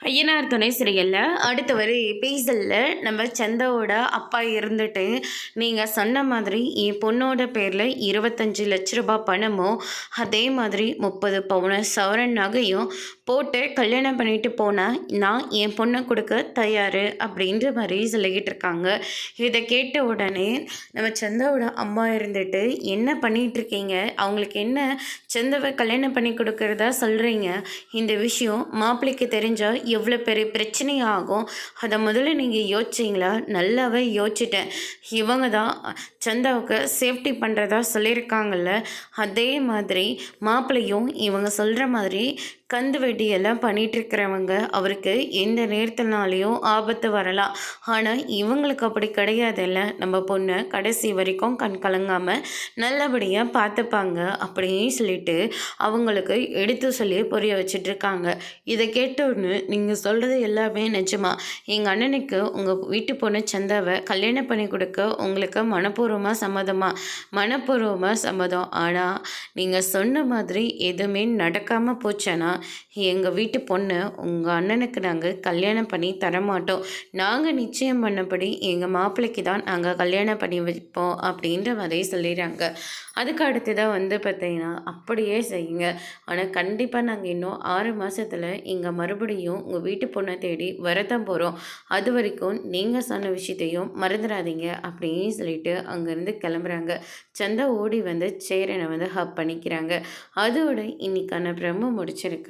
ஐயனார் துணை சிறையில் அடுத்த வரை எபிசோடில் நம்ம சந்தாவோட அப்பா இருந்துட்டு நீங்கள் சொன்ன மாதிரி என் பொண்ணோட பேரில் 25 லட்ச ரூபாய் பணமும் அதே மாதிரி 30 பவுன சவரன் நகையும் போட்டு கல்யாணம் பண்ணிட்டு போனால் நான் என் பொண்ணை கொடுக்க தயார் அப்படின்ற மாதிரி சொல்லிக்கிட்டு இருக்காங்க. இதை கேட்ட உடனே நம்ம சந்தாவோட அம்மா இருந்துட்டு என்ன பண்ணிகிட்டு இருக்கீங்க, அவங்களுக்கு என்ன சந்தாவை கல்யாணம் பண்ணி கொடுக்கறதா சொல்கிறீங்க, இந்த விஷயம் மாப்பிள்ளைக்கு தெரிஞ்சால் எவ்வளோ பெரிய பிரச்சனையாகும், அதை முதல்ல நீங்கள் யோசிச்சிங்களா? நல்லாவே யோசிச்சிட்டேன். இவங்க தான் சந்தாவுக்கு சேஃப்டி பண்ணுறதா சொல்லியிருக்காங்கல்ல, அதே மாதிரி மாப்பிள்ளையும் இவங்க சொல்கிற மாதிரி கந்து வெட்டியெல்லாம் பண்ணிகிட்ருக்கிறவங்க, அவருக்கு எந்த நேரத்தினாலேயும் ஆபத்து வரலாம். ஆனால் இவங்களுக்கு அப்படி கிடையாதுல்ல, நம்ம பொண்ணை கடைசி வரைக்கும் கண் கலங்காமல் நல்லபடியாக பார்த்துப்பாங்க அப்படின்னு சொல்லிட்டு அவங்களுக்கு எடுத்து சொல்லி புரிய வச்சிட்ருக்காங்க. இதை கேட்டோன்னு நீங்கள் சொல்கிறது எல்லாமே நிஜமா, எங்கள் அண்ணனுக்கு உங்கள் வீட்டு பொண்ணு சந்தாவை கல்யாணம் பண்ணி கொடுக்க உங்களுக்கு மனப்பூர்வமாக சம்மதம். ஆனால் நீங்கள் சொன்ன மாதிரி எதுவுமே நடக்காமல் போச்சேன்னா எங்கள் வீட்டு பொண்ணு உங்கள் அண்ணனுக்கு நாங்கள் கல்யாணம் பண்ணி தரமாட்டோம். நாங்கள் நிச்சயம் பண்ணபடி எங்கள் மாப்பிள்ளைக்கு தான் நாங்கள் கல்யாணம் பண்ணி வைப்போம் அப்படின்ற மாதிரி சொல்லிடுறாங்க. அதுக்கு அடுத்ததாக பார்த்தீங்கன்னா அப்படியே செய்யுங்க. ஆனால் கண்டிப்பாக நாங்கள் இன்னும் 6 மாதத்தில் இங்கே மறுபடியும் உங்கள் வீட்டு பொண்ணை தேடி வரதான் போகிறோம். அது வரைக்கும் நீங்கள் சொன்ன விஷயத்தையும் மறந்துடாதீங்க அப்படின்னு சொல்லிட்டு அங்கேருந்து கிளம்புறாங்க. சந்தா ஓடி சேரனை ஹப் பண்ணிக்கிறாங்க. அதோட இன்னைக்கான பிரம்ம முடிச்சிருக்காங்க.